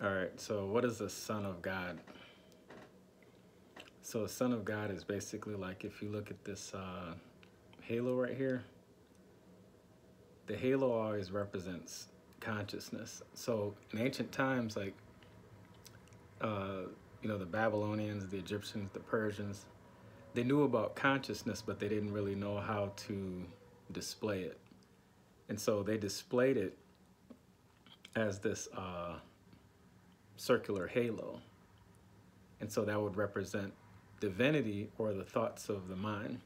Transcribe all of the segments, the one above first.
All right, so what is the Son of God? So, the Son of God is basically like if you look at this halo right here, the halo always represents consciousness. So, in ancient times, like, uh, the Babylonians, the Egyptians, the Persians, they knew about consciousness, but they didn't really know how to display it. And so they displayed it as this circular halo. And so that would represent divinity or the thoughts of the mind.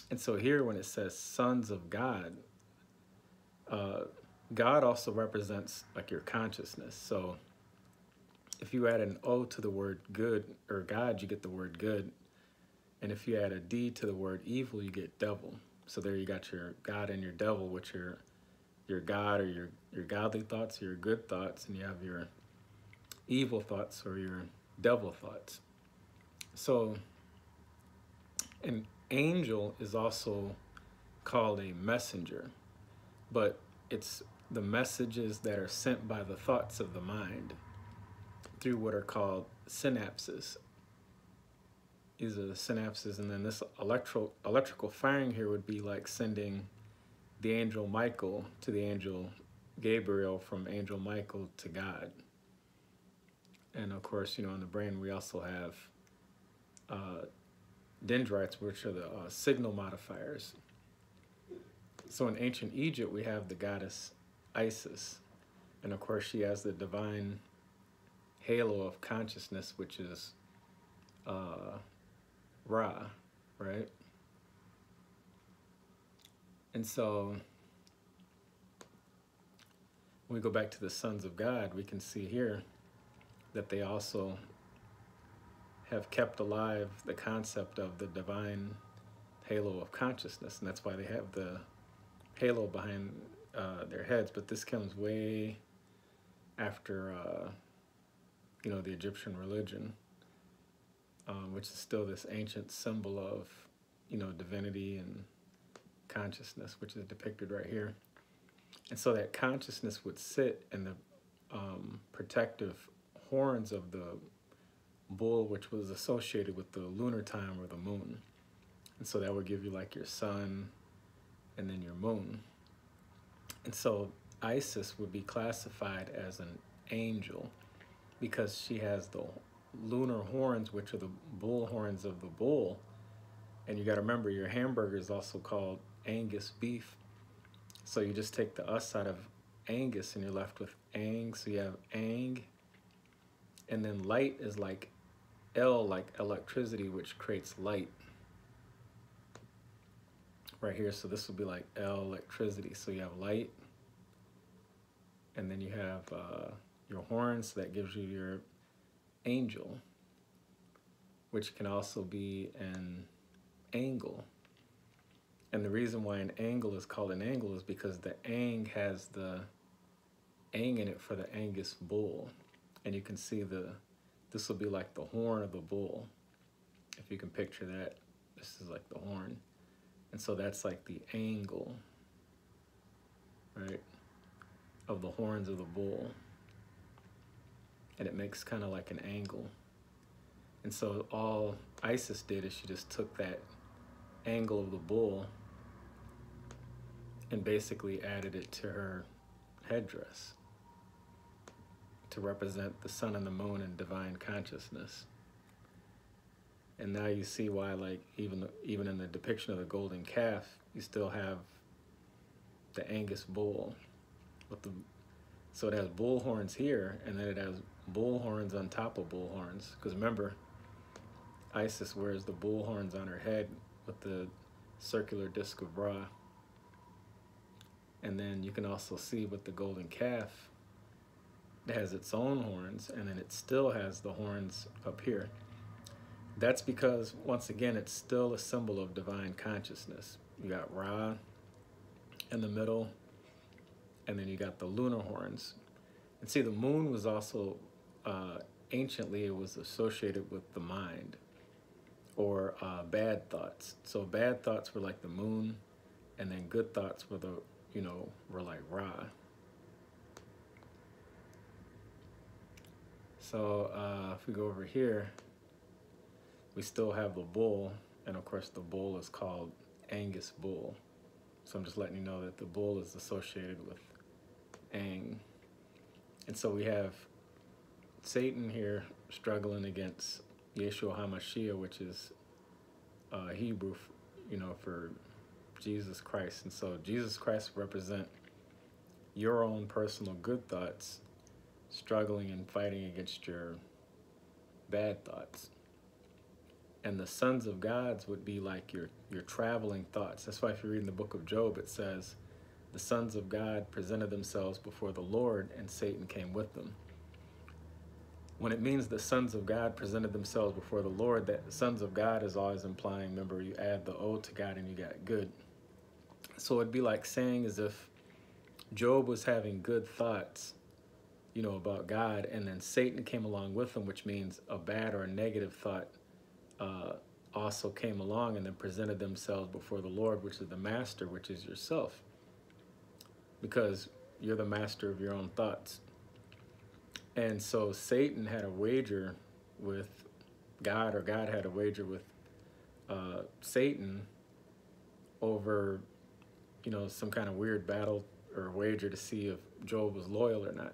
And so here, when it says sons of God, uh, God also represents like your consciousness. So if you add an O to the word good or God, you get the word good. And if you add a D to the word evil, you get devil. So there you got your God and your devil, which are your God or your godly thoughts, your good thoughts, and you have your evil thoughts or your devil thoughts. So an angel is also called a messenger, but it's the messages that are sent by the thoughts of the mind through what are called synapses. These are the synapses, and then this electrical firing here would be like sending the angel Michael to the angel Gabriel, from angel Michael to God. And of course, in the brain we also have dendrites, which are the signal modifiers. So in ancient Egypt, we have the goddess Isis. And of course, she has the divine halo of consciousness, which is Ra, right? And so when we go back to the sons of God, we can see here that they also have kept alive the concept of the divine halo of consciousness. And that's why they have the halo behind their heads. But this comes way after, the Egyptian religion, which is still this ancient symbol of, divinity and consciousness, which is depicted right here. And so that consciousness would sit in the protective horns of the bull, which was associated with the lunar time or the moon. And so that would give you like your sun and then your moon. And so Isis would be classified as an angel because she has the lunar horns, which are the bull horns of the bull. And you got to remember, your hamburger is also called Angus beef. So you just take the us out of Angus and you're left with Ang. So you have Ang. And then light is like L, like electricity, which creates light. Right here, so this would be like L, electricity. So you have light. And then you have your horns, so that gives you your angel, which can also be an angle. And the reason why an angle is called an angle is because the Ang has the Ang in it for the Angus bull. And you can see this will be like the horn of the bull. If you can picture that, this is like the horn. And so that's like the angle, right, of the horns of the bull. And it makes kind of like an angle. And so all Isis did is she just took that angle of the bull and basically added it to her headdress to represent the sun and the moon and divine consciousness. And now you see why, like, even in the depiction of the golden calf, you still have the Angus bull with so it has bull horns here, and then it has bull horns on top of bull horns. Because remember, Isis wears the bull horns on her head with the circular disc of Ra. And then you can also see with the golden calf, it has its own horns, and then it still has the horns up here. That's because, once again, it's still a symbol of divine consciousness. You got Ra in the middle, and then you got the lunar horns. And see, the moon was also, anciently, it was associated with the mind, or bad thoughts. So bad thoughts were like the moon, and then good thoughts were like Ra. So if we go over here, we still have the bull, and of course the bull is called Angus bull. So I'm just letting you know that the bull is associated with Ang. And so we have Satan here struggling against Yeshua HaMashiach, which is Hebrew, for Jesus Christ. And so Jesus Christ represent your own personal good thoughts struggling and fighting against your bad thoughts. And the sons of gods would be like your traveling thoughts. That's why if you read in the book of Job, it says, the sons of God presented themselves before the Lord, and Satan came with them. When it means the sons of God presented themselves before the Lord, that sons of God is always implying, remember, you add the O to God and you got good. So it'd be like saying as if Job was having good thoughts, about God, and then Satan came along with him, which means a bad or a negative thought also came along and then presented themselves before the Lord, which is the master, which is yourself, because you're the master of your own thoughts. And so Satan had a wager with God, or God had a wager with Satan over, some kind of weird battle or wager to see if Job was loyal or not.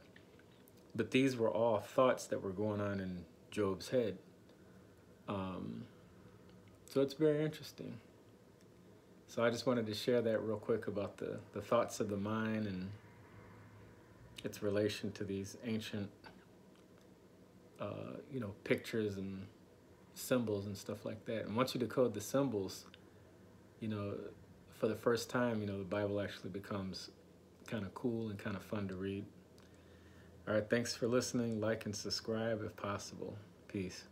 But these were all thoughts that were going on in Job's head. So it's very interesting. So I just wanted to share that real quick about the thoughts of the mind and its relation to these ancient, pictures and symbols and stuff like that. And once you decode the symbols, for the first time, the Bible actually becomes kind of cool and kind of fun to read. All right, thanks for listening. Like and subscribe if possible. Peace.